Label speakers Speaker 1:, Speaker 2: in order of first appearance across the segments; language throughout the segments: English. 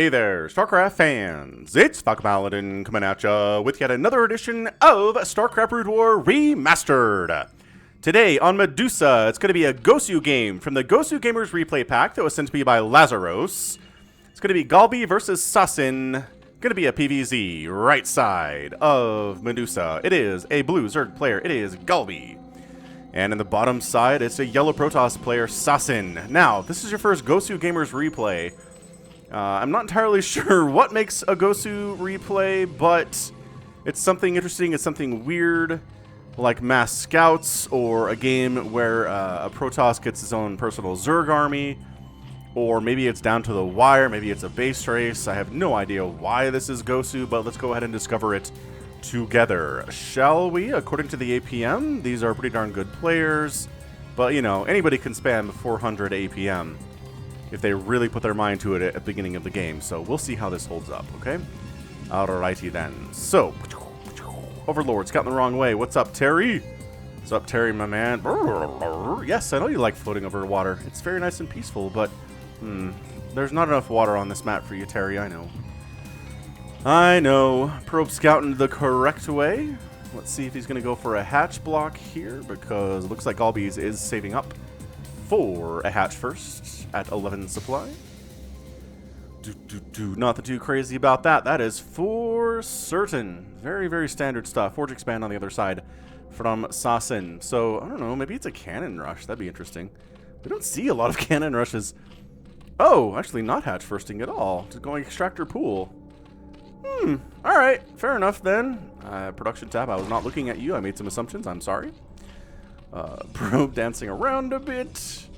Speaker 1: Hey there, StarCraft fans! It's Falcon Paladin coming at ya with yet another edition of StarCraft Brood War Remastered. Today on Medusa, it's going to be a GOSU game from the GOSU Gamers Replay Pack that was sent to me by Lazarus. It's going to be GalBi versus SaSin. Going to be a PvZ, right side of Medusa. It is a blue Zerg player. It is GalBi. And in the bottom side, it's a yellow Protoss player, SaSin. Now, this is your first GOSU Gamers Replay. I'm not entirely sure what makes a GOSU replay, but it's something interesting, it's something weird, like mass scouts, or a game where a Protoss gets his own personal Zerg army, or maybe it's down to the wire, maybe it's a base race. I have no idea why this is GOSU, but let's go ahead and discover it together. Shall we? According to the APM, these are pretty darn good players, but you know, anybody can spam 400 APM. If they really put their mind to it at the beginning of the game. So we'll see how this holds up, okay? Alrighty then. So, Overlord's gotten the wrong way. What's up, Terry? What's up, Terry, my man? Yes, I know you like floating over water. It's very nice and peaceful, but there's not enough water on this map for you, Terry, I know. I know. Probe scouting the correct way. Let's see if he's going to go for a hatch block here, because it looks like GalBi is saving up for a hatch first at 11 supply. Nothing too crazy about that. That is for certain. Very, very standard stuff. Forge expand on the other side from SaSin. So, I don't know, maybe it's a cannon rush. That'd be interesting. We don't see a lot of cannon rushes. Oh, actually not hatch firsting at all. Just going extractor pool. Alright, fair enough then. Production tab, I was not looking at you. I made some assumptions. I'm sorry. Probe dancing around a bit.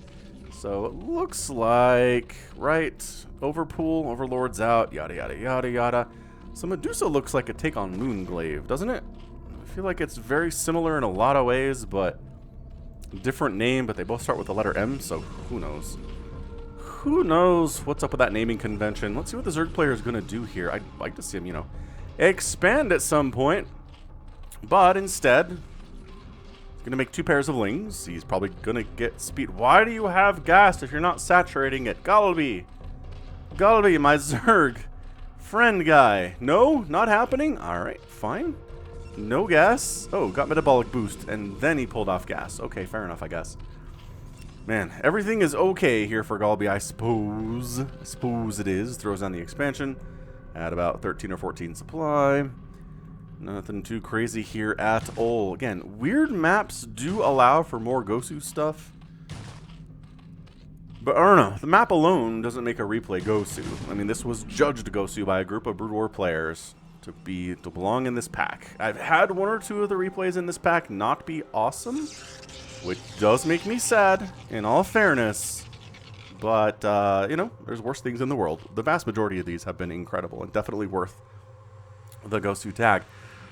Speaker 1: So it looks like, right, Overpool, Overlord's out, yada yada yada yada. So Medusa looks like a take on Moonglaive, doesn't it? I feel like it's very similar in a lot of ways, but different name, but they both start with the letter M, so who knows? Who knows what's up with that naming convention? Let's see what the Zerg player is going to do here. I'd like to see him, you know, expand at some point, but instead gonna make 2 pairs of lings. He's probably gonna get speed. Why do you have gas if you're not saturating it? GalBi! GalBi, my Zerg friend guy. No? Not happening? Alright, fine. No gas. Oh, got metabolic boost, and then he pulled off gas. Okay, fair enough, I guess. Man, everything is okay here for GalBi, I suppose. I suppose it is. Throws down the expansion at about 13 or 14 supply. Nothing too crazy here at all. Again, weird maps do allow for more GOSU stuff. But I don't know. The map alone doesn't make a replay GOSU. I mean, this was judged GOSU by a group of Brood War players to belong in this pack. I've had 1 or 2 of the replays in this pack not be awesome, which does make me sad, in all fairness. But, you know, there's worse things in the world. The vast majority of these have been incredible and definitely worth the GOSU tag.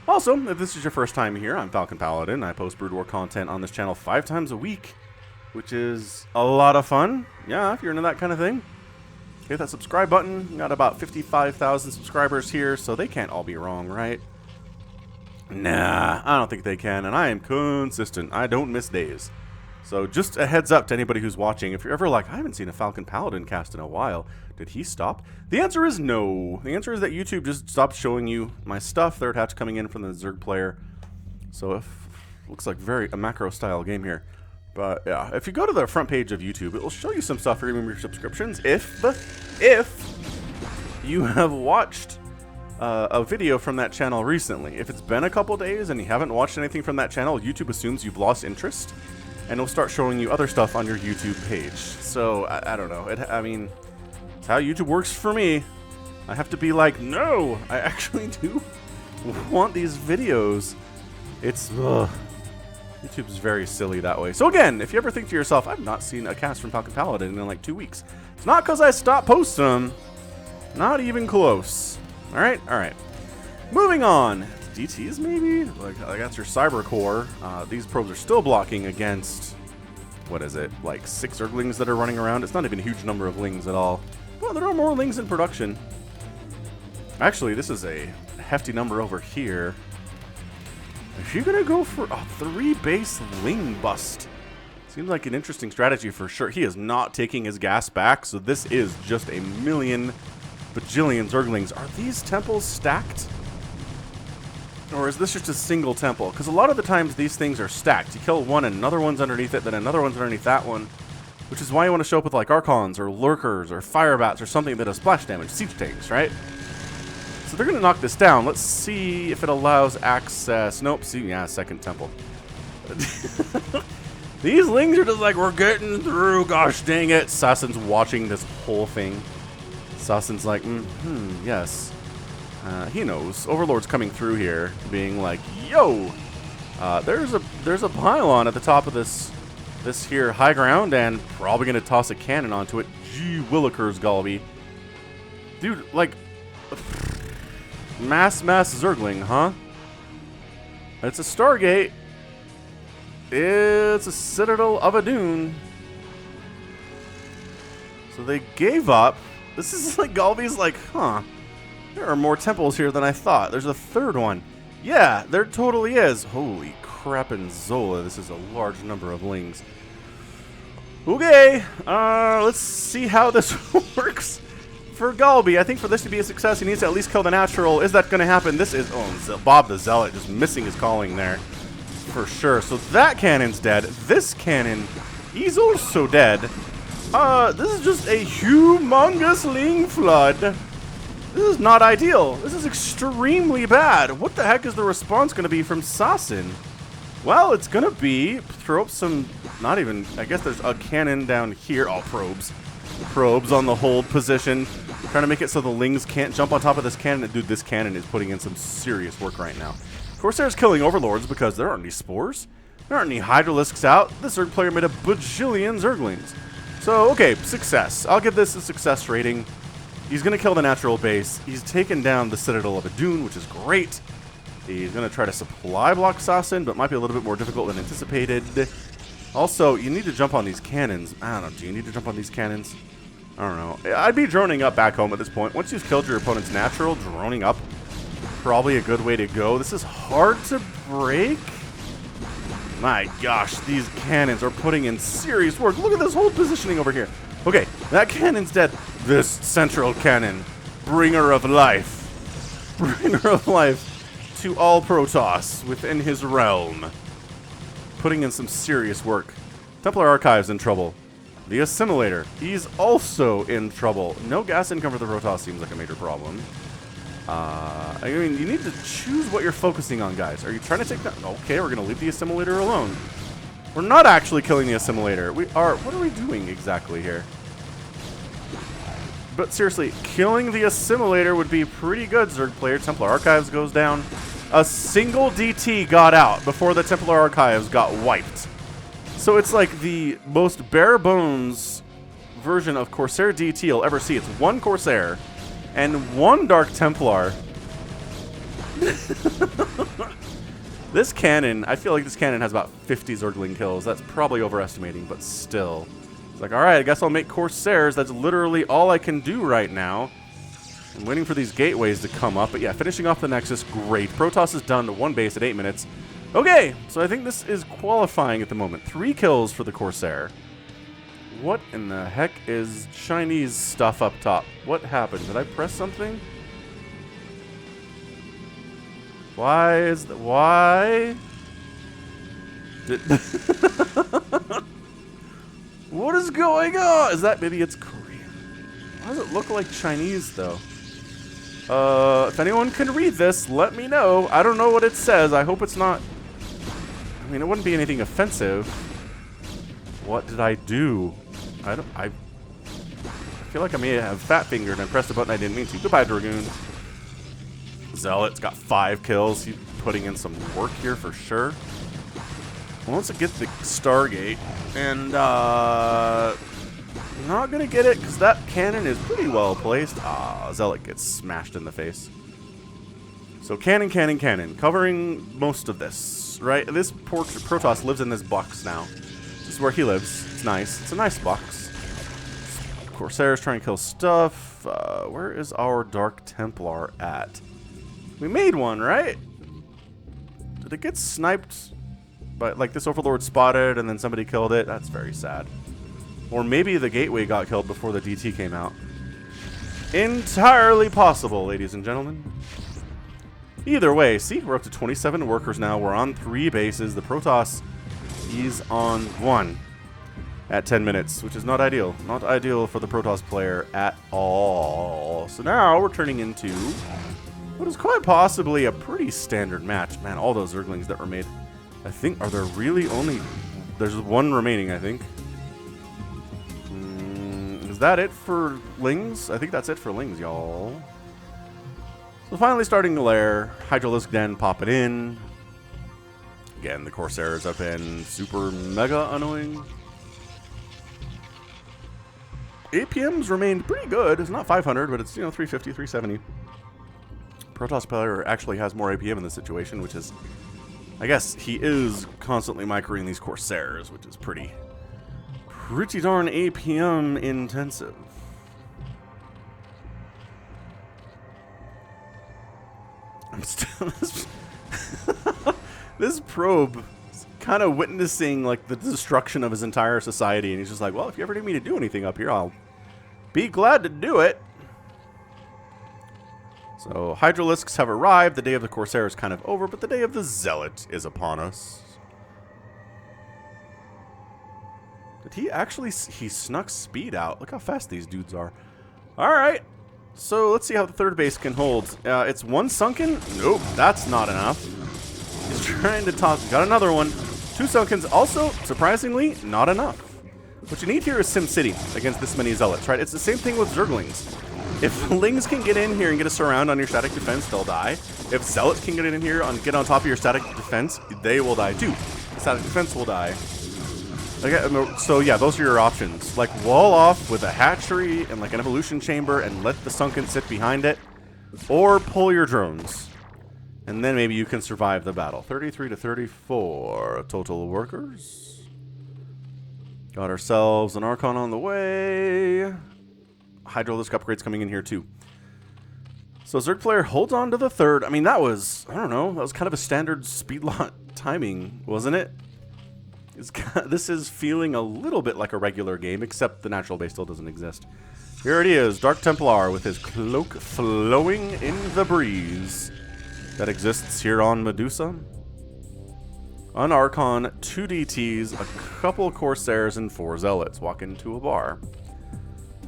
Speaker 1: Also, if this is your first time here, I'm Falcon Paladin. I post Brood War content on this channel 5 times a week, which is a lot of fun. Yeah, if you're into that kind of thing. Hit that subscribe button. Got about 55,000 subscribers here, so they can't all be wrong, right? Nah, I don't think they can, and I am consistent. I don't miss days. So just a heads up to anybody who's watching. If you're ever like, I haven't seen a Falcon Paladin cast in a while, did he stop? The answer is no. The answer is that YouTube just stopped showing you my stuff. Third hatch coming in from the Zerg player. So looks like a macro style game here. But yeah, if you go to the front page of YouTube, it will show you some stuff for your subscriptions. If you have watched a video from that channel recently. If it's been a couple days and you haven't watched anything from that channel, YouTube assumes you've lost interest, and it'll start showing you other stuff on your YouTube page. So, I don't know. I mean, it's how YouTube works for me. I have to be like, no, I actually do want these videos. It's, YouTube's very silly that way. So again, if you ever think to yourself, I've not seen a cast from Falcon Paladin in like 2 weeks. It's not because I stopped posting them. Not even close. Alright, alright. Moving on. DTs maybe? Like that's your cyber core. These probes are still blocking against, what is it, like 6 Zerglings that are running around. It's not even a huge number of lings at all. Well, there are more lings in production. Actually, this is a hefty number over here. Is she gonna go for a 3 base ling bust? Seems like an interesting strategy for sure. He is not taking his gas back, so this is just a million bajillion Zerglings. Are these temples stacked? Or is this just a single temple? Because a lot of the times these things are stacked. You kill one and another one's underneath it, then another one's underneath that one. Which is why you want to show up with like Archons or Lurkers or Firebats or something that does splash damage. Siege tanks, right? So they're going to knock this down. Let's see if it allows access. Nope. See, yeah, second temple. These lings are just like, we're getting through. Gosh dang it. SaSin's watching this whole thing. SaSin's like, yes. He knows. Overlord's coming through here, being like, yo, there's a pylon at the top of this here high ground, and probably gonna toss a cannon onto it. Gee willikers, GalBi. Dude, like, mass Zergling, huh? It's a Stargate. It's a Citadel of a Dune. So they gave up. This is like, GalBi's like, huh. There are more temples here than I thought. There's a third one. Yeah, there totally is. Holy crap and Zola. This is a large number of lings. Okay, let's see how this works for GalBi. I think for this to be a success, he needs to at least kill the natural. Is that going to happen? This is, oh, Bob the Zealot just missing his calling there. For sure. So that cannon's dead. This cannon, he's also dead. This is just a humongous ling flood. This is not ideal. This is extremely bad. What the heck is the response going to be from SaSin? Well, it's going to be throw up some, not even, I guess there's a cannon down here. Oh, probes. Probes on the hold position. Trying to make it so the lings can't jump on top of this cannon. And dude, this cannon is putting in some serious work right now. Corsair's killing Overlords because there aren't any spores. There aren't any Hydralisks out. The Zerg player made a bajillion Zerglings. So, okay, success. I'll give this a success rating. He's going to kill the natural base. He's taken down the Citadel of a Dune, which is great. He's going to try to supply block SaSin, but might be a little bit more difficult than anticipated. Also, you need to jump on these cannons. I don't know. Do you need to jump on these cannons? I don't know. I'd be droning up back home at this point. Once you've killed your opponent's natural, droning up, probably a good way to go. This is hard to break. My gosh, these cannons are putting in serious work. Look at this whole positioning over here. Okay, that cannon's dead. This central cannon, bringer of life. Bringer of life to all Protoss within his realm. Putting in some serious work. Templar Archive's in trouble. The Assimilator, he's also in trouble. No gas income for the Protoss seems like a major problem. I mean, you need to choose what you're focusing on, guys. Are you trying to take that? Okay, we're going to leave the Assimilator alone. We're not actually killing the Assimilator. We are. What are we doing exactly here? But seriously, killing the Assimilator would be pretty good, Zerg player. Templar Archives goes down. A single DT got out before the Templar Archives got wiped. So it's like the most bare bones version of Corsair DT you'll ever see. It's one Corsair and one Dark Templar. This cannon, I feel like this cannon has about 50 Zergling kills. That's probably overestimating, but still. It's like, alright, I guess I'll make Corsairs. That's literally all I can do right now. I'm waiting for these gateways to come up. But yeah, finishing off the Nexus, great. Protoss is done to one base at 8 minutes. Okay, so I think this is qualifying at the moment. 3 kills for the Corsair. What in the heck is Chinese stuff up top? What happened? Did I press something? Why is that? Why? What is going on? Is that maybe it's Korean? Why does it look like Chinese though? If anyone can read this, let me know. I don't know what it says. I hope it's not. I mean, it wouldn't be anything offensive. What did I do? I feel like I may have fat fingered and pressed a button I didn't mean to. Goodbye, Dragoon. Zealot's got 5 kills. He's putting in some work here for sure. Well, once I get the Stargate, and not gonna get it because that cannon is pretty well placed. Ah, Zealot gets smashed in the face. So cannon, covering most of this, right? This Protoss lives in this box now. This is where he lives. It's nice. It's a nice box. Corsair's trying to kill stuff. Where is our Dark Templar at? We made one, right? Did it get sniped? But like this Overlord spotted and then somebody killed it? That's very sad. Or maybe the gateway got killed before the DT came out. entirely possible, ladies and gentlemen. Either way, see, we're up to 27 workers now. We're on 3 bases. The Protoss, he's on 1 at 10 minutes, which is not ideal. Not ideal for the Protoss player at all. So now we're turning into what is quite possibly a pretty standard match. Man, all those Zerglings that were made. I think, are there really only... There's 1 remaining, I think. Is that it for Lings? I think that's it for Lings, y'all. So finally starting the lair. Hydralisk Den popping in. Again, the Corsairs have been super mega annoying. APMs remained pretty good. It's not 500, but it's, you know, 350, 370. Protoss player actually has more APM in this situation, which is, I guess, he is constantly microing these Corsairs, which is pretty darn APM intensive. I'm still this probe is kind of witnessing like the destruction of his entire society, and he's just like, well, if you ever need me to do anything up here, I'll be glad to do it. So Hydralisks have arrived. The day of the Corsair is kind of over, but the day of the Zealot is upon us. Did he actually... He snuck speed out. Look how fast these dudes are. Alright. So let's see how the third base can hold. It's 1 sunken? Nope, that's not enough. He's trying to talk. Got another one. 2 sunkens. Also, surprisingly, not enough. What you need here is SimCity against this many Zealots, right? It's the same thing with Zerglings. If Lings can get in here and get a surround on your static defense, they'll die. If Zealots can get in here and get on top of your static defense, they will die too. Static defense will die. Okay, so yeah, those are your options. Like, wall off with a hatchery and like an evolution chamber and let the sunken sit behind it. Or pull your drones. And then maybe you can survive the battle. 33 to 34 total workers. Got ourselves an Archon on the way. Hydralisk upgrades coming in here too. So Zerg player holds on to the third. I mean, that was, I don't know, that was kind of a standard speed lot timing, wasn't it? This is feeling a little bit like a regular game, except the natural base still doesn't exist. Here it is, Dark Templar with his cloak flowing in the breeze that exists here on Medusa. An Archon, 2 DTs, a couple Corsairs, and 4 Zealots walk into a bar.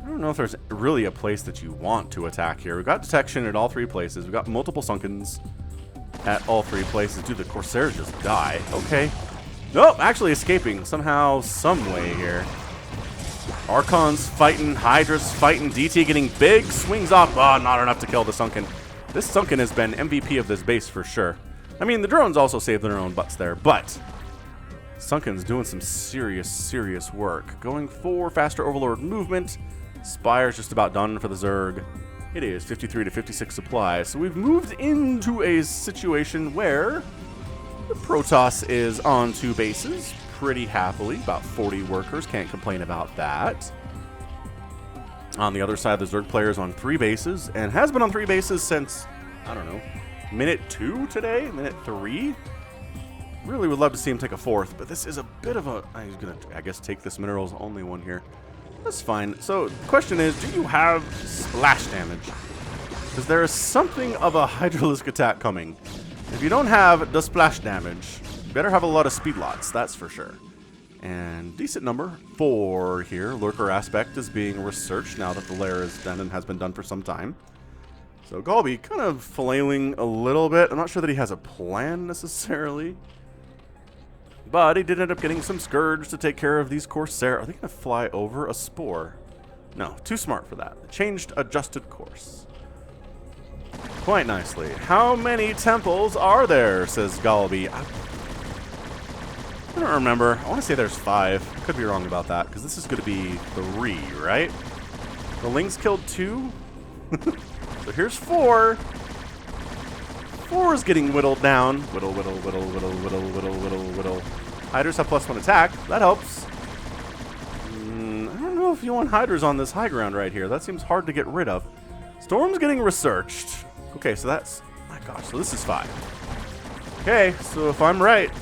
Speaker 1: I don't know if there's really a place that you want to attack here. We've got detection at all 3 places. We've got multiple sunkens at all 3 places. Dude, the Corsairs just die. Okay. Nope, actually escaping somehow, some way here. Archon's fighting, Hydra's fighting, DT getting big, swings off. Oh, not enough to kill the Sunken. This Sunken has been MVP of this base for sure. I mean, the drones also saved their own butts there, but Sunken's doing some serious work. Going for faster Overlord movement. Spire's just about done for the Zerg. It is 53 to 56 supplies. So we've moved into a situation where the Protoss is on 2 bases pretty happily. About 40 workers. Can't complain about that. On the other side, the Zerg player is on 3 bases and has been on 3 bases since, I don't know, minute 2 today? Minute 3? Really would love to see him take a 4th, but this is a bit of a... I'm going to, I guess, take this minerals only one here. That's fine. So the question is, do you have splash damage? Because there is something of a Hydralisk attack coming. If you don't have the splash damage, you better have a lot of speed lots, that's for sure. And decent number, 4 here. Lurker aspect is being researched now that the lair is done and has been done for some time. So GalBi kind of flailing a little bit. I'm not sure that he has a plan necessarily. But he did end up getting some Scourge to take care of these Corsair. Are they going to fly over a Spore? No, too smart for that. Changed, adjusted course. Quite nicely. How many temples are there, says GalBi. I don't remember. I want to say there's 5. Could be wrong about that, because this is going to be 3, right? The Lings killed 2. So here's 4. 4 is getting whittled down. Whittle. Hydras have +1 attack. That helps. I don't know if you want Hydras on this high ground right here. That seems hard to get rid of. Storm's getting researched. Okay, so that's... My gosh, so this is 5. Okay, so if I'm right,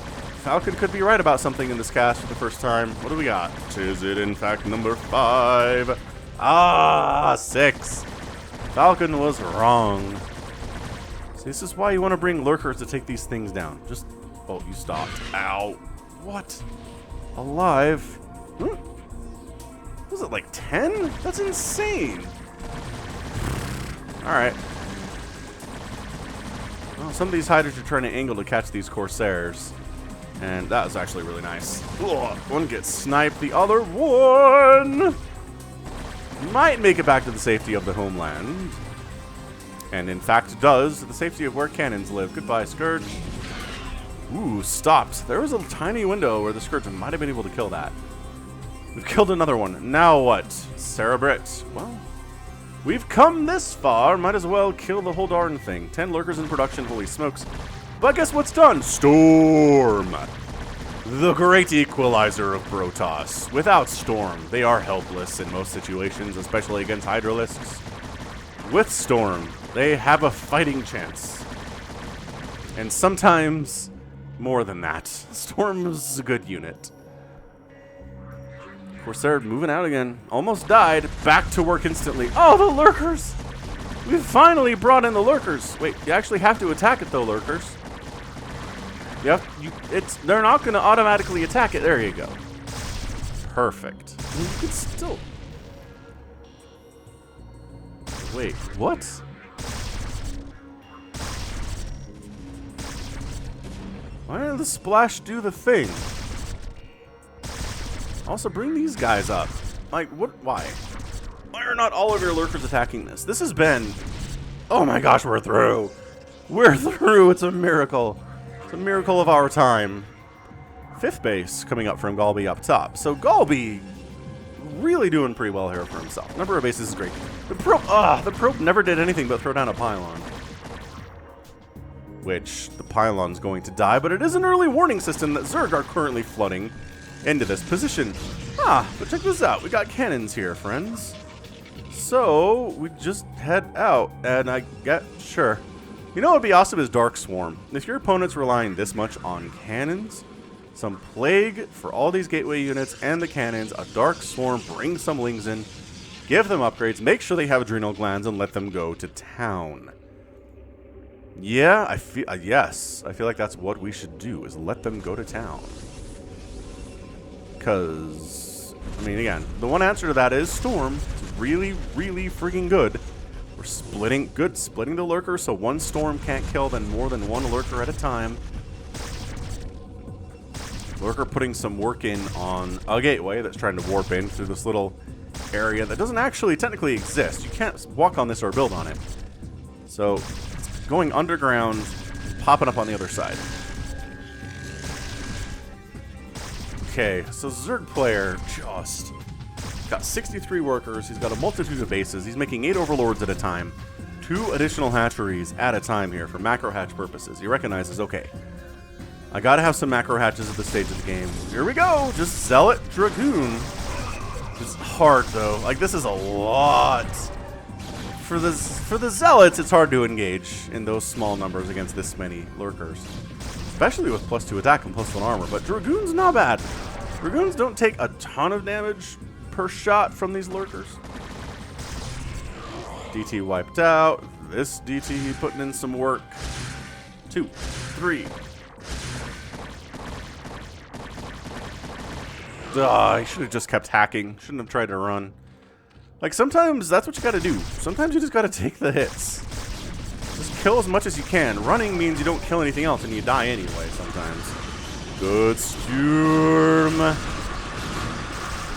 Speaker 1: Falcon could be right about something in this cast for the first time. What do we got? Is it, in fact, number 5? Ah, 6. Falcon was wrong. See, this is why you want to bring lurkers to take these things down. Just... Oh, you stopped. Ow. What? Alive? Was it like 10? That's insane. Alright. Well, some of these hiders are trying to angle to catch these Corsairs. And that was actually really nice. Ugh, one gets sniped, the other one might make it back to the safety of the homeland. And in fact does, the safety of where cannons live. Goodbye, Scourge. Ooh, stopped. There was a tiny window where the Scourge might have been able to kill that. We've killed another one. Now what? Sarah Britt. Well, we've come this far. Might as well kill the whole darn thing. 10 lurkers in production. Holy smokes. But guess what's done? Storm. The great equalizer of Protoss. Without Storm, they are helpless in most situations, especially against Hydralisks. With Storm, they have a fighting chance. And sometimes more than that. Storm is a good unit. Corsair moving out again. Almost died. Back to work instantly. Oh, the lurkers! We finally brought in the lurkers. Wait, you actually have to attack it though, lurkers. Yep, they're not going to automatically attack it. There you go. Perfect. It's still... Wait, what? Why didn't the splash do the thing? Also, bring these guys up. Like, what? Why? Why are not all of your lurkers attacking this? This has been... Oh my gosh, we're through. We're through. It's a miracle. It's a miracle of our time. 5th base coming up from GalBi up top. So GalBi really doing pretty well here for himself. Number of bases is great. The probe never did anything but throw down a pylon. Which the pylon's going to die, but it is an early warning system that Zerg are currently flooding into this position. But check this out. We got cannons here, friends. So we just head out, and I get sure. You know what would be awesome is Dark Swarm. If your opponent's relying this much on cannons, some Plague for all these gateway units and the cannons, a Dark Swarm, bring some Lings in, give them upgrades, make sure they have adrenal glands, and let them go to town. Yeah, I feel yes, I feel like that's what we should do, is let them go to town. Because, I mean, again, the one answer to that is Storm. It's really, really freaking good. We're splitting the lurker, so one Storm can't kill then more than one lurker at a time. Lurker putting some work in on a gateway that's trying to warp in through this little area that doesn't actually technically exist. You can't walk on this or build on it. So, it's going underground, popping up on the other side. Okay, so Zerg player just got 63 workers. He's got a multitude of bases. He's making 8 overlords at a time. 2 additional hatcheries at a time here for macro hatch purposes. He recognizes, okay, I gotta have some macro hatches at this stage of the game. Here we go! Just Zealot Dragoon. It's hard though. Like, this is a lot. For the Zealots, it's hard to engage in those small numbers against this many lurkers. Especially with +2 attack and +1 armor. But Dragoon's not bad. Dragoons don't take a ton of damage per shot from these lurkers. DT wiped out. This DT putting in some work. 2, 3. He should have just kept hacking. Shouldn't have tried to run. Like, sometimes that's what you gotta do. Sometimes you just gotta take the hits. Just kill as much as you can. Running means you don't kill anything else and you die anyway sometimes. Good Storm.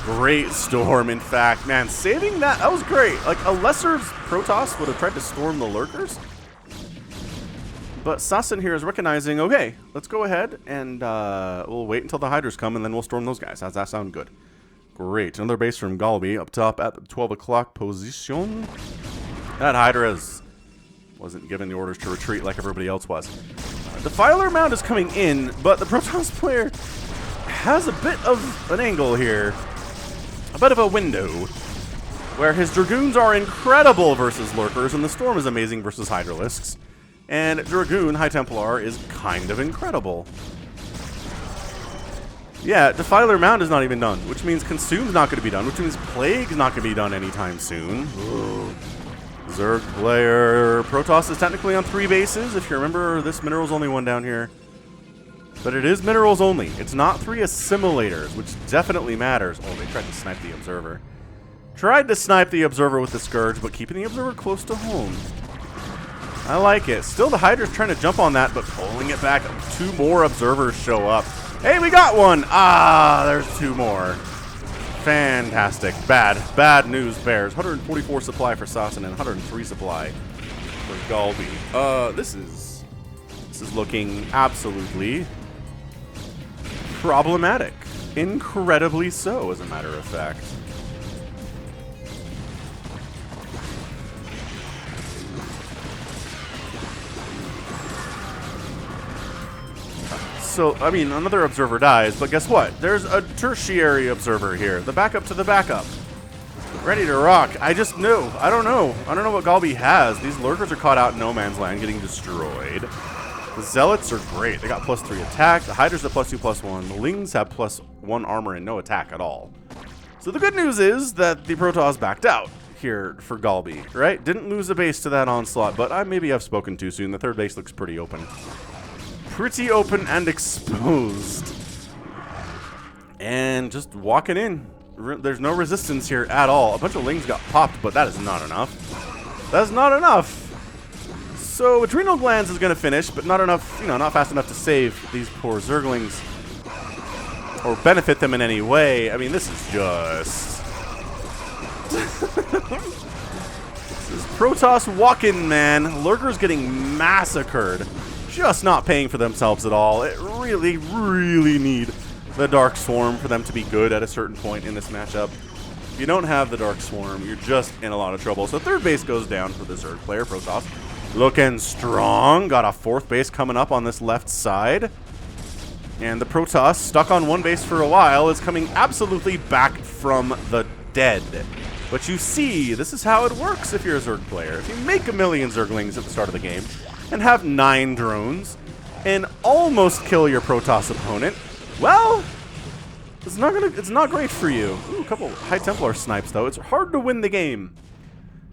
Speaker 1: Great Storm, in fact. Man, saving that was great. Like, a lesser Protoss would have tried to storm the lurkers. But SaSin here is recognizing, okay, let's go ahead and we'll wait until the Hydras come and then we'll storm those guys. How's that sound? Good. Great. Another base from GalBi up top at the 12 o'clock position. That Hydras wasn't given the orders to retreat like everybody else was. Defiler Mound is coming in, but the Protoss player has a bit of an angle here. A bit of a window where his Dragoons are incredible versus lurkers and the Storm is amazing versus Hydralisks. And Dragoon, High Templar, is kind of incredible. Yeah, Defiler Mound is not even done, which means Consume's not going to be done, which means Plague's not going to be done anytime soon. Ugh. Zerg player. Protoss is technically on 3 bases. If you remember, this mineral's only 1 down here. But it is minerals only. It's not 3 assimilators, which definitely matters. Oh, they tried to snipe the Observer. Tried to snipe the Observer with the Scourge, but keeping the Observer close to home. I like it. Still, the Hydra's trying to jump on that, but pulling it back. 2 more Observers show up. Hey, we got one! Ah, there's 2 more. Fantastic. Bad news bears. 144 supply for SaSin and 103 supply for GalBi. This is looking absolutely problematic. Incredibly so, as a matter of fact. So, I mean, another observer dies, but guess what? There's a tertiary observer here. The backup to the backup. Ready to rock. I just knew. I don't know what GalBi has. These lurkers are caught out in no man's land getting destroyed. The Zealots are great. They got +3 attack. The Hydras have +2/+1. The Lings have +1 armor and no attack at all. So the good news is that the Protoss backed out here for GalBi, right? Didn't lose a base to that onslaught, but maybe I've spoken too soon. The 3rd base looks pretty open. Pretty open and exposed. And just walking in. There's no resistance here at all. A bunch of Lings got popped, but that is not enough. That's not enough. So Adrenal Glands is going to finish, but not enough, not fast enough to save these poor Zerglings or benefit them in any way. I mean, this is just... This is Protoss walking, man. Lurkers getting massacred. Just not paying for themselves at all. It really, really need the Dark Swarm for them to be good at a certain point in this matchup. If you don't have the Dark Swarm, you're just in a lot of trouble. So 3rd base goes down for the Zerg player, Protoss. Looking strong. Got a 4th base coming up on this left side. And the Protoss, stuck on 1 base for a while, is coming absolutely back from the dead. But you see, this is how it works if you're a Zerg player. If you make 1 million Zerglings at the start of the game, and have 9 drones, and almost kill your Protoss opponent, well, it's not great for you. Ooh, a couple High Templar snipes though. It's hard to win the game.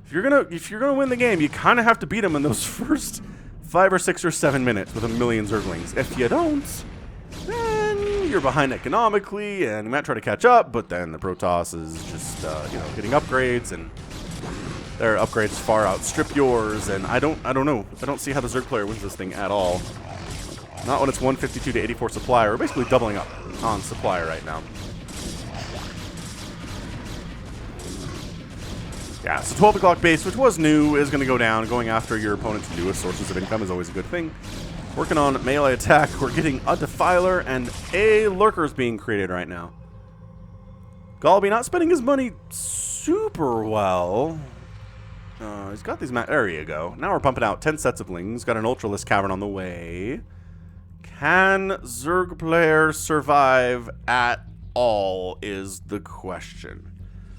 Speaker 1: If you're gonna win the game, you kind of have to beat them in those first 5 or 6 or 7 minutes with 1 million Zerglings. If you don't, then you're behind economically, and you might try to catch up. But then the Protoss is just getting upgrades, and their upgrades far outstrip yours, and I don't know. I don't see how the Zerg player wins this thing at all. Not when it's 152 to 84 supply. We're basically doubling up on supply right now. Yeah, so 12 o'clock base, which was new, is going to go down. Going after your opponent's newest sources of income is always a good thing. Working on melee attack. We're getting a Defiler and a Lurker is being created right now. GalBi not spending his money super well. He's got these there you go. Now we're pumping out 10 sets of Lings. Got an Ultralisk Cavern on the way. Can Zerg players survive at all is the question.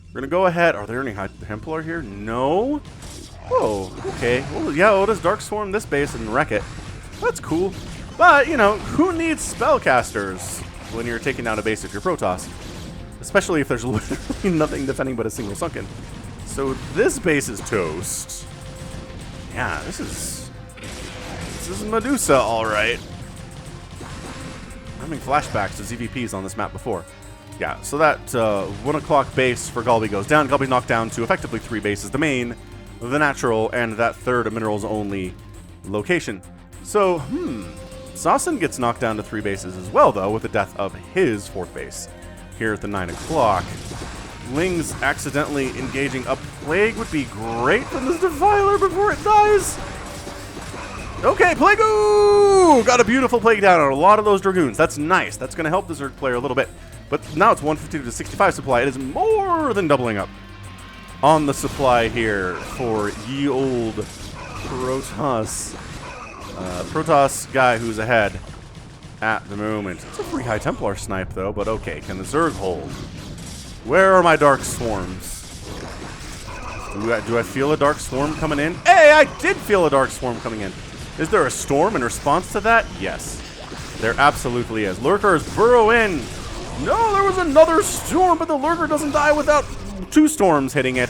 Speaker 1: We're going to go ahead. Are there any High Templar here? No. Whoa, okay. Well, yeah, we'll just Dark Swarm this base and wreck it. That's cool. But, who needs spellcasters when you're taking down a base of your Protoss? Especially if there's literally nothing defending but a single Sunken. So this base is toast. Yeah, this is Medusa, all right. I'm having flashbacks to ZVPs on this map before. Yeah, so that 1 o'clock base for GalBi goes down. GalBi's knocked down to effectively 3 bases: the main, the natural, and that 3rd minerals only location. So, SaSin gets knocked down to 3 bases as well, though, with the death of his 4th base here at the 9 o'clock. Lings accidentally engaging a Plague would be great from this Defiler before it dies. Okay, Plague-oo! Got a beautiful Plague down on a lot of those Dragoons. That's nice. That's going to help the Zerg player a little bit. But now it's 152 to 65 supply. It is more than doubling up on the supply here for ye old Protoss. Protoss guy who's ahead at the moment. It's a free High Templar snipe, though, but okay. Can the Zerg hold? Where are my Dark Swarms? Do I feel a Dark Swarm coming in? Hey, I did feel a Dark Swarm coming in. Is there a storm in response to that? Yes. There absolutely is. Lurkers burrow in. No, there was another storm, but the Lurker doesn't die without 2 storms hitting it.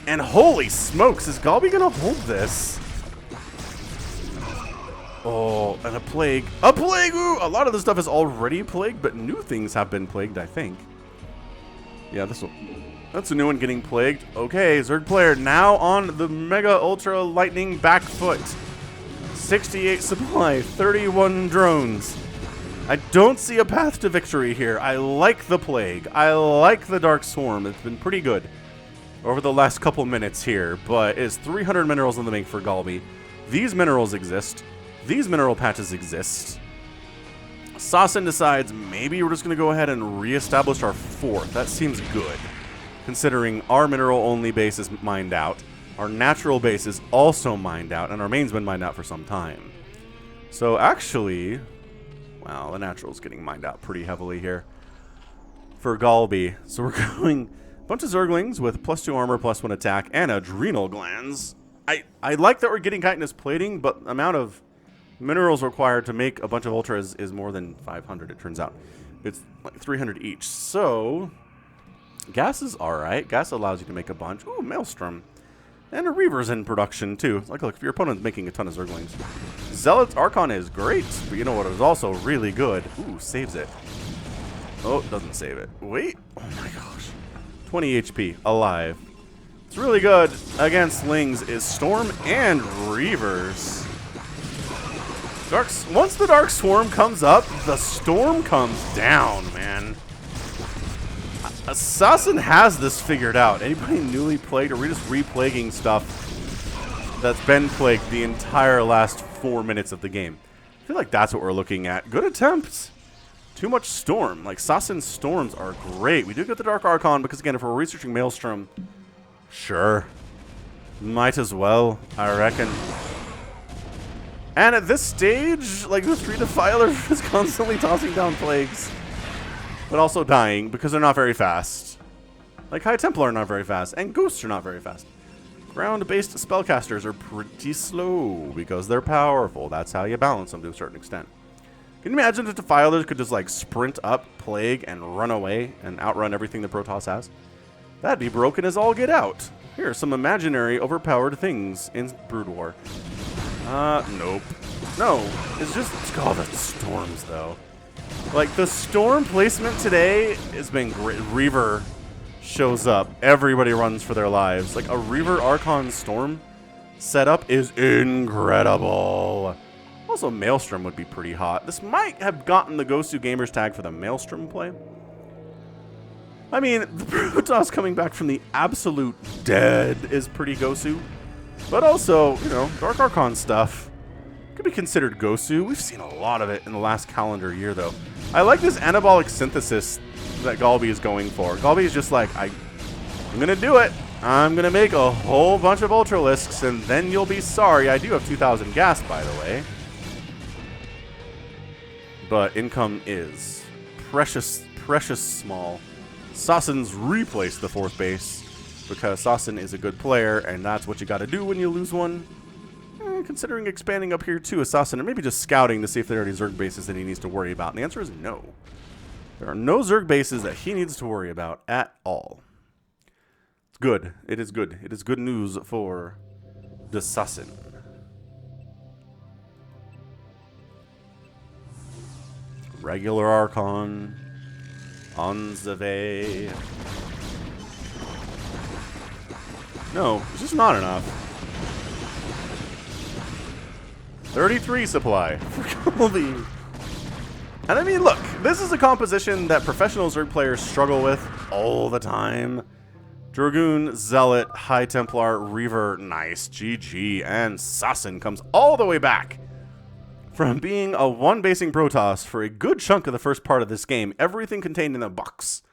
Speaker 1: And holy smokes, is GalBi gonna hold this? Oh, and a plague. A plague! Ooh, a lot of this stuff is already plagued, but new things have been plagued, I think. Yeah, this one. That's a new one getting plagued. Okay, Zerg player now on the Mega Ultra Lightning back foot. 68 supply, 31 drones. I don't see a path to victory here. I like the plague. I like the Dark Swarm. It's been pretty good over the last couple minutes here, but it's 300 minerals in the make for GalBi. These minerals exist. These mineral patches exist. SaSin decides maybe we're just going to go ahead and reestablish our fort. That seems good, considering our mineral-only base is mined out, our natural base is also mined out, and our main's been mined out for some time. So actually, wow, the natural's getting mined out pretty heavily here for GalBi. So we're going a bunch of Zerglings with +2 armor, +1 attack, and adrenal glands. I like that we're getting chitinous plating, but the amount of minerals required to make a bunch of ultras is more than 500, it turns out. It's like 300 each. So gas is alright. Gas allows you to make a bunch. Ooh, Maelstrom. And a Reaver's in production, too. Like, look, if your opponent's making a ton of Zerglings. Zealot's Archon is great, but you know what is also really good? Ooh, saves it. Oh, doesn't save it. Wait. Oh my gosh. 20 HP. Alive. It's really good against Lings is Storm and Reavers. Once the Dark Swarm comes up, the Storm comes down, man. SaSin has this figured out. Anybody newly plagued, or we're just replaguing stuff that's been plagued the entire last 4 minutes of the game? I feel like that's what we're looking at. Good attempt. Too much Storm. Like, SaSin's Storms are great. We do get the Dark Archon, because again, if we're researching Maelstrom, sure. Might as well, I reckon. And at this stage, like, the 3 Defiler is constantly tossing down plagues, but also dying because they're not very fast. Like, High Templar are not very fast, and Ghosts are not very fast. Ground-based spellcasters are pretty slow because they're powerful. That's how you balance them to a certain extent. Can you imagine if Defilers could just, like, sprint up, plague, and run away and outrun everything the Protoss has? That'd be broken as all get out. Here are some imaginary overpowered things in Brood War. Nope. No, it's just, oh, the Storms, though. Like, the Storm placement today has been great. Reaver shows up. Everybody runs for their lives. Like, a Reaver Archon Storm setup is incredible. Also, Maelstrom would be pretty hot. This might have gotten the GOSU Gamers tag for the Maelstrom play. I mean, the Protoss coming back from the absolute dead is pretty GOSU. But also, you know, Dark Archon stuff could be considered GOSU. We've seen a lot of it in the last calendar year, though. I like this anabolic synthesis that GalBi is going for. GalBi is just like, I'm going to do it. I'm going to make a whole bunch of Ultralisks, and then you'll be sorry. I do have 2,000 gas, by the way. But income is precious, precious small. SaSin's replaced the 4th base, because SaSin is a good player, and that's what you got to do when you lose one. Considering expanding up here to a SaSin, or maybe just scouting to see if there are any Zerg bases that he needs to worry about. And the answer is no. There are no Zerg bases that he needs to worry about at all. It's good. It is good. It is good news for the SaSin. Regular Archon. On the way. No, it's just not enough. 33 supply for GalBi. And I mean, look, this is a composition that professional Zerg players struggle with all the time. Dragoon, Zealot, High Templar, Reaver, nice, GG, and SaSin comes all the way back from being a one-basing Protoss for a good chunk of the first part of this game, everything contained in a box,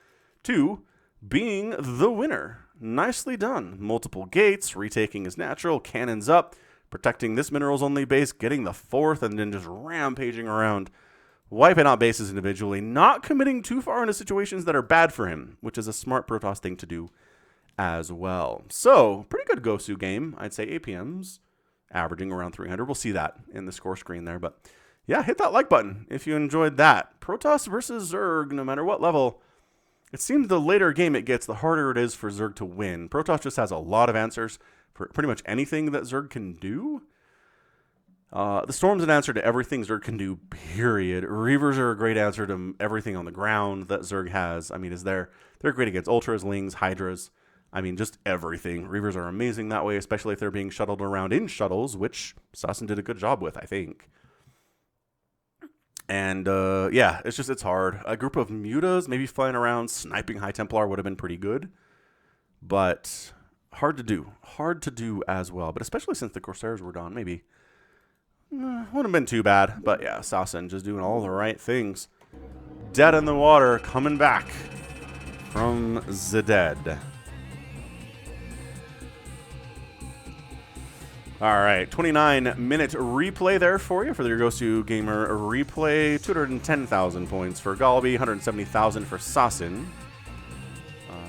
Speaker 1: to being the winner. Nicely done. Multiple gates, retaking is natural, cannons up, protecting this minerals only base, getting the 4th, and then just rampaging around, wiping out bases individually, not committing too far into situations that are bad for him, which is a smart Protoss thing to do as well. So, pretty good GOSU game. I'd say APMs averaging around 300. We'll see that in the score screen there, but yeah, hit that like button if you enjoyed that. Protoss versus Zerg, no matter what level, It seems the later game it gets, the harder it is for Zerg to win. Protoss just has a lot of answers for pretty much anything that Zerg can do. The Storm's an answer to everything Zerg can do, period. Reavers are a great answer to everything on the ground that Zerg has. I mean, they're great against Ultras, Lings, Hydras. I mean, just everything. Reavers are amazing that way, especially if they're being shuttled around in shuttles, which SaSin did a good job with, I think. And, yeah, it's hard. A group of mutas maybe flying around, sniping High Templar would have been pretty good. But hard to do. Hard to do as well. But especially since the Corsairs were gone, maybe. Wouldn't have been too bad. But, yeah, SaSin just doing all the right things. Dead in the water, coming back from the dead. All right, 29-minute replay there for you for your GOSU Gamer replay. 210,000 points for GalBi, 170,000 for SaSin.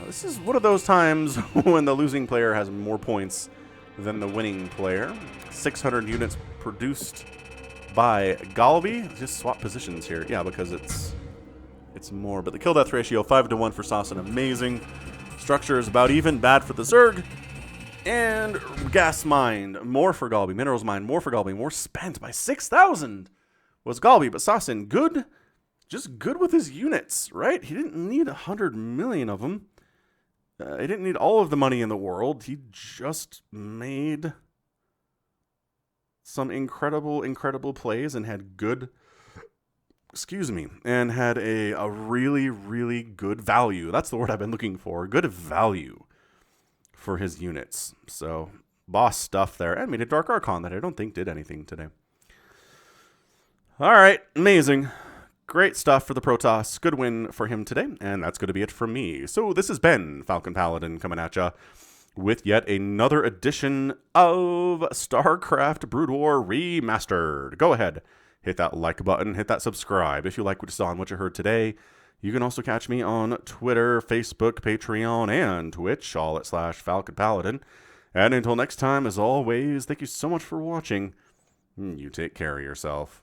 Speaker 1: This is one of those times when the losing player has more points than the winning player. 600 units produced by GalBi. Just swap positions here. Yeah, because it's more. But the kill-death ratio, 5-to-1 for SaSin, amazing. Structure is about even, bad for the Zerg. And gas mined, more for GalBi. Minerals mined, more for GalBi. More spent by 6,000 was GalBi. But SaSin, good, just good with his units, right? He didn't need 100 million of them. He didn't need all of the money in the world. He just made some incredible plays and had good, and had a really good value. That's the word I've been looking for. Good value for his units. So, boss stuff there. And made a Dark Archon that I don't think did anything today. All right, amazing. Great stuff for the Protoss. Good win for him today. And that's going to be it from me. So, this has been Falcon Paladin coming at ya with yet another edition of StarCraft Brood War Remastered. Go ahead, hit that like button, hit that subscribe if you like what you saw and what you heard today. You can also catch me on Twitter, Facebook, Patreon, and Twitch, all at /Falcon Paladin. And until next time, as always, thank you so much for watching. You take care of yourself.